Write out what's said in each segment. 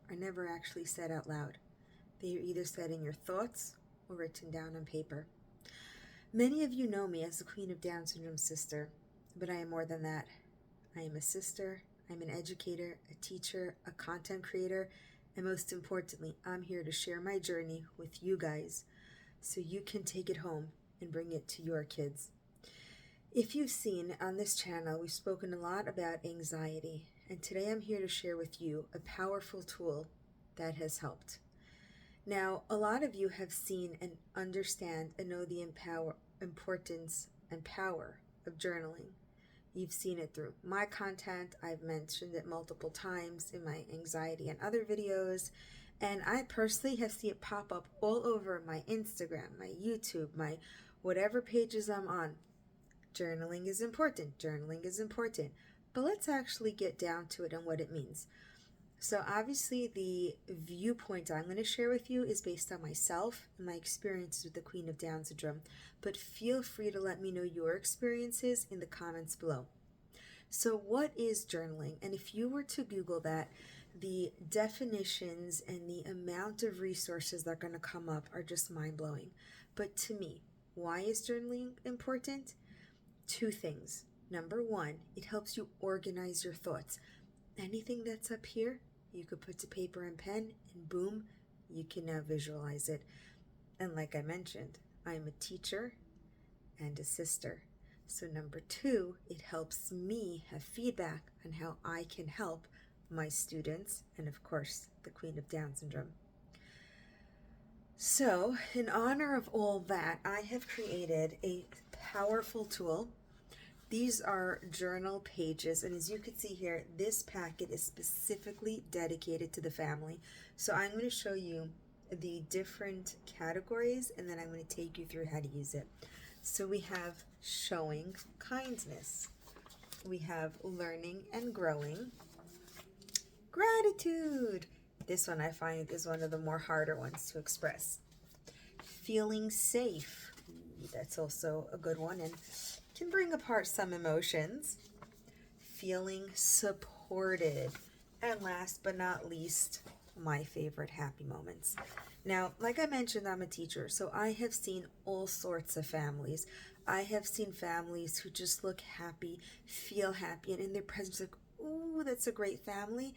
are never actually said out loud. They are either said in your thoughts or written down on paper. Many of you know me as the Queen of Down Syndrome sister, but I am more than that. I am a sister, I'm an educator, a teacher, a content creator, and most importantly, I'm here to share my journey with you guys so you can take it home and bring it to your kids. If you've seen on this channel, we've spoken a lot about anxiety, and today I'm here to share with you a powerful tool that has helped. Now, a lot of you have seen and understand and know the importance and power of journaling. You've seen it through my content. I've mentioned it multiple times in my anxiety and other videos. And I personally have seen it pop up all over my Instagram, my YouTube, my whatever pages I'm on. Journaling is important. Journaling is important. But let's actually get down to it and what it means. So obviously the viewpoint I'm going to share with you is based on myself and my experiences with the Queen of Down Syndrome, but feel free to let me know your experiences in the comments below. So what is journaling? And if you were to Google that, the definitions and the amount of resources that are going to come up are just mind-blowing. But to me, why is journaling important? Two things. Number one, it helps you organize your thoughts. Anything that's up here, you could put to paper and pen, and boom, you can now visualize it. And like I mentioned, I'm a teacher and a sister. So number two, it helps me have feedback on how I can help my students and of course the Queen of Down Syndrome. So in honor of all that, I have created a powerful tool. These are journal pages, and as you can see here, this packet is specifically dedicated to the family. So I'm going to show you the different categories, and then I'm going to take you through how to use it. So we have showing kindness. We have learning and growing. Gratitude. This one I find is one of the more harder ones to express. Feeling safe. That's also a good one and can bring apart some emotions. Feeling supported. And last but not least, my favorite, happy moments. Now, like I mentioned, I'm a teacher, so I have seen all sorts of families. I have seen families who just look happy, feel happy, and in their presence, like, ooh, that's a great family.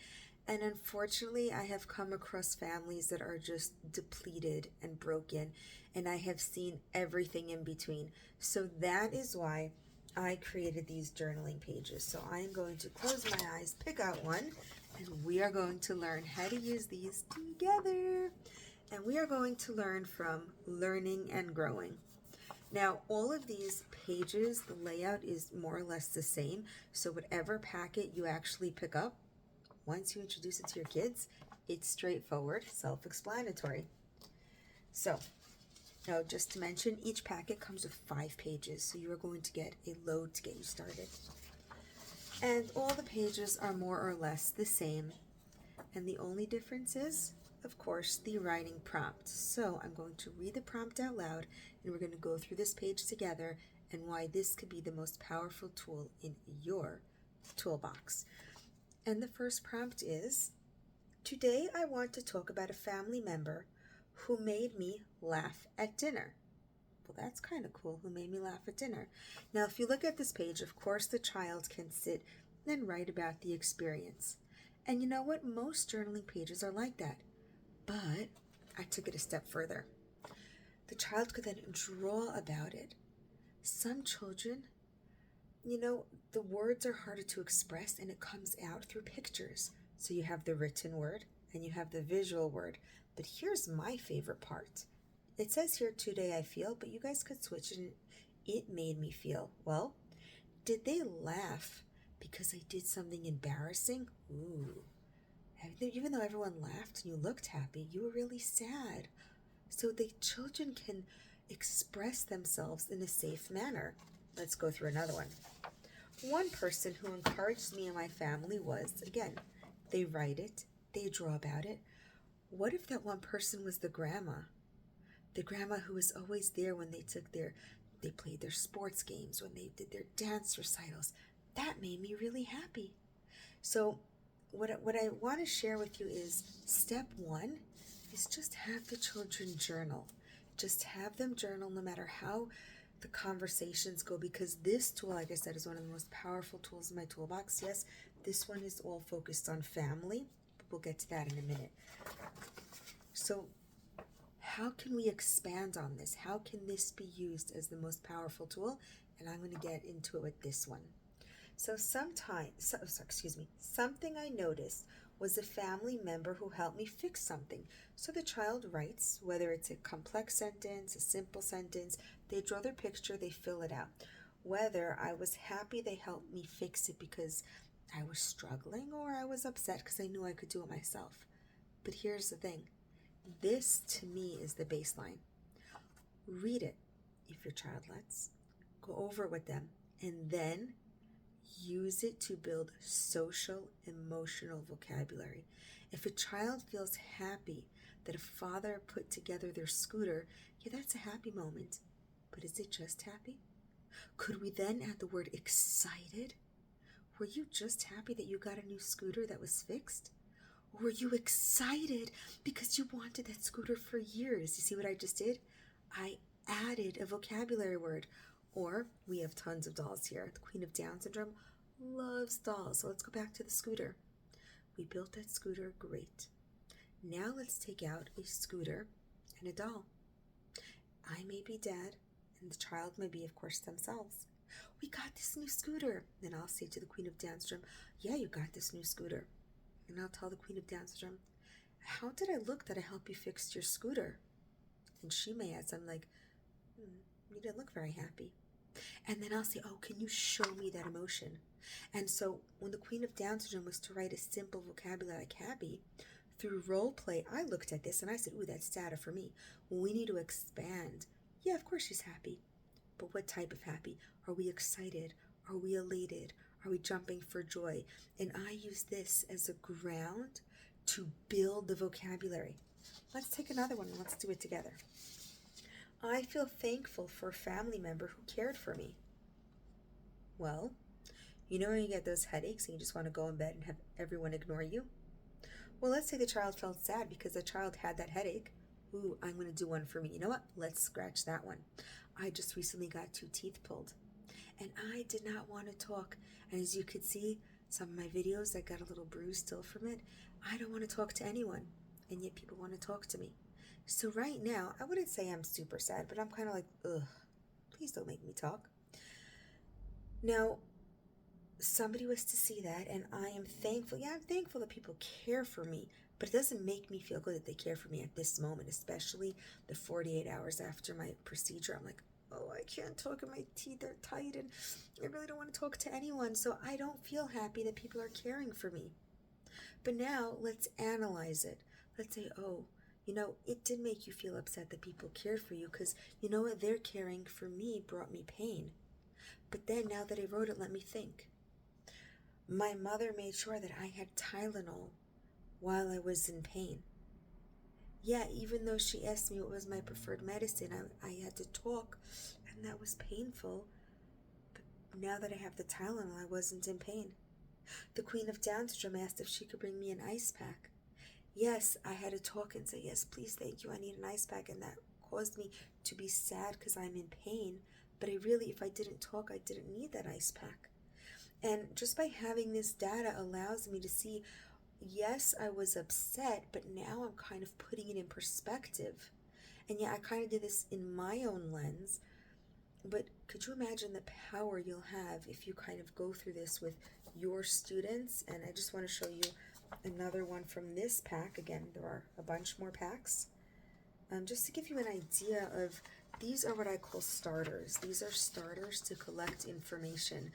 And unfortunately, I have come across families that are just depleted and broken, and I have seen everything in between. So that is why I created these journaling pages. So I'm going to close my eyes, pick out one, and we are going to learn how to use these together. And we are going to learn from learning and growing. Now, all of these pages, the layout is more or less the same. So whatever packet you actually pick up, once you introduce it to your kids, it's straightforward, self-explanatory. So, now just to mention, each packet comes with 5 pages, so you are going to get a load to get you started. And all the pages are more or less the same, and the only difference is, of course, the writing prompt. So I'm going to read the prompt out loud, and we're going to go through this page together and why this could be the most powerful tool in your toolbox. And the first prompt is, today I want to talk about a family member who made me laugh at dinner. Well, that's kind of cool, who made me laugh at dinner. Now, if you look at this page, of course, the child can sit and write about the experience. And you know what? Most journaling pages are like that. But I took it a step further. The child could then draw about it. Some children, you know, the words are harder to express and it comes out through pictures. So you have the written word and you have the visual word. But here's my favorite part. It says here, today I feel, but you guys could switch it. It made me feel. Well, did they laugh because I did something embarrassing? Ooh. Even though everyone laughed and you looked happy, you were really sad. So the children can express themselves in a safe manner. Let's go through another one. One person who encouraged me and my family was, again, they write it, they draw about it. What if that one person was the grandma? The grandma who was always there when they played their sports games, when they did their dance recitals. That made me really happy. So what I want to share with you is step one is just have the children journal. Just have them journal no matter how the conversations go, because this tool, like I said, is one of the most powerful tools in my toolbox. Yes, this one is all focused on family, but we'll get to that in a minute. So how can we expand on this? How can this be used as the most powerful tool? And I'm going to get into it with this one. So something I noticed was a family member who helped me fix something. So the child writes, whether it's a complex sentence, a simple sentence, they draw their picture, they fill it out. Whether I was happy they helped me fix it because I was struggling, or I was upset because I knew I could do it myself. But here's the thing. This, to me, is the baseline. Read it, if your child lets. Go over it with them, and then use it to build social, emotional vocabulary. If a child feels happy that a father put together their scooter, yeah, that's a happy moment. But is it just happy? Could we then add the word excited? Were you just happy that you got a new scooter that was fixed? Or were you excited because you wanted that scooter for years? You see what I just did? I added a vocabulary word. Or we have tons of dolls here. The Queen of Down syndrome loves dolls. So let's go back to the scooter. We built that scooter, great. Now let's take out a scooter and a doll. I may be dad, and the child may be, of course, themselves. We got this new scooter. Then I'll say to the Queen of Down syndrome, yeah, you got this new scooter. And I'll tell the Queen of Down syndrome, how did I look that I helped you fix your scooter? And she may add something like, you didn't look very happy. And then I'll say, oh, can you show me that emotion? And so when the Queen of Down syndrome was to write a simple vocabulary like happy, through role play, I looked at this and I said, ooh, that's data for me. We need to expand. Yeah, of course she's happy. But what type of happy? Are we excited? Are we elated? Are we jumping for joy? And I use this as a ground to build the vocabulary. Let's take another one and let's do it together. I feel thankful for a family member who cared for me. Well, you know when you get those headaches and you just want to go in bed and have everyone ignore you? Well, let's say the child felt sad because the child had that headache. Ooh, I'm going to do one for me. You know what? Let's scratch that one. I just recently got 2 teeth pulled, and I did not want to talk. And as you could see, some of my videos, I got a little bruise still from it. I don't want to talk to anyone, and yet people want to talk to me. So right now, I wouldn't say I'm super sad, but I'm kind of like, ugh, please don't make me talk. Now, somebody was to see that, and I am thankful. Yeah, I'm thankful that people care for me, but it doesn't make me feel good that they care for me at this moment, especially the 48 hours after my procedure. I'm like, oh, I can't talk and my teeth are tight and I really don't want to talk to anyone, so I don't feel happy that people are caring for me. But now let's analyze it. Let's say, oh, you know, it did make you feel upset that people cared for you because, you know what, their caring for me brought me pain. But then now that I wrote it, let me think. My mother made sure that I had Tylenol while I was in pain. Yeah, even though she asked me what was my preferred medicine, I had to talk, and that was painful. But now that I have the Tylenol, I wasn't in pain. The Queen of Down syndrome asked if she could bring me an ice pack. Yes, I had to talk and say, yes, please, thank you, I need an ice pack, and that caused me to be sad because I'm in pain. But I really, if I didn't talk, I didn't need that ice pack. And just by having this data allows me to see, yes, I was upset, but now I'm kind of putting it in perspective. And yeah, I kind of did this in my own lens, but could you imagine the power you'll have if you kind of go through this with your students? And I just want to show you another one from this pack. Again, there are a bunch more packs. Just to give you an idea of, these are what I call starters. These are starters to collect information.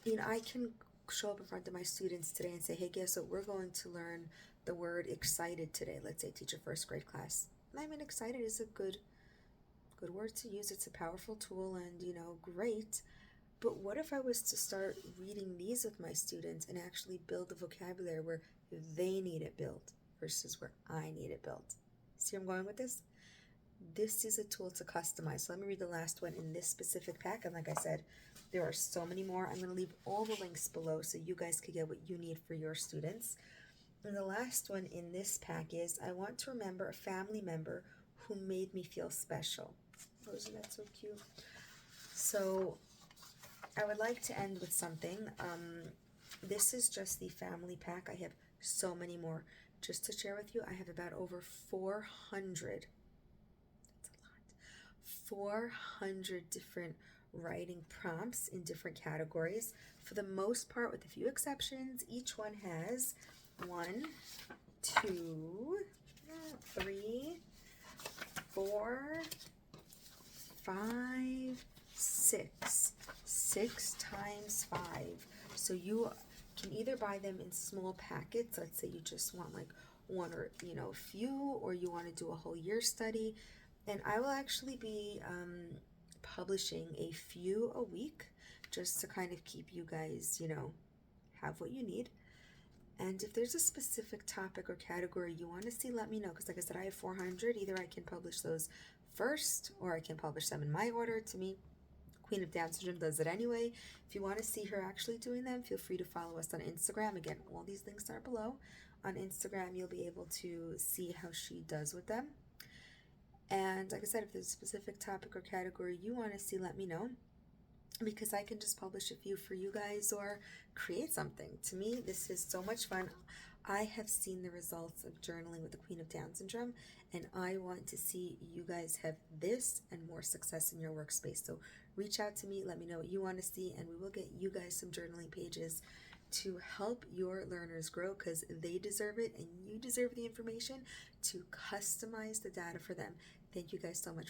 You know, I can show up in front of my students today and say, hey, guess what? We're going to learn the word excited today. Let's say teach a first grade class. I mean, excited is a good word to use. It's a powerful tool and, you know, great. But what if I was to start reading these with my students and actually build the vocabulary where they need it built versus where I need it built? See where I'm going with this? This is a tool to customize. So let me read the last one in this specific pack. And like I said, There are so many more. I'm going to leave all the links below so you guys could get what you need for your students. And the last one in this pack is, I want to remember a family member who made me feel special. Oh, isn't that so cute? So I would like to end with something. This is just the family pack. I have so many more. Just to share with you, I have about over 400, that's a lot, 400 different writing prompts in different categories. For the most part, with a few exceptions, each one has 1, 2, 3, 4, 5, 6. 6 times 5. So you can either buy them in small packets. Let's say you just want like one or a few, or you want to do a whole year study. And I will actually be publishing a few a week, just to kind of keep you guys, have what you need. And if there's a specific topic or category you want to see, let me know, because like I said, I have 400. Either I can publish those first, or I can publish them in my order. To me, Queen of Down Syndrome does it anyway. If you want to see her actually doing them, feel free to follow us on Instagram. Again, all these links are below. On Instagram, you'll be able to see how she does with them. And like I said, if there's a specific topic or category you want to see, let me know, because I can just publish a few for you guys or create something. To me, this is so much fun. I have seen the results of journaling with the Queen of Down Syndrome, and I want to see you guys have this and more success in your workspace. So reach out to me, let me know what you want to see, and we will get you guys some journaling pages to help your learners grow, because they deserve it, and you deserve the information to customize the data for them. Thank you guys so much.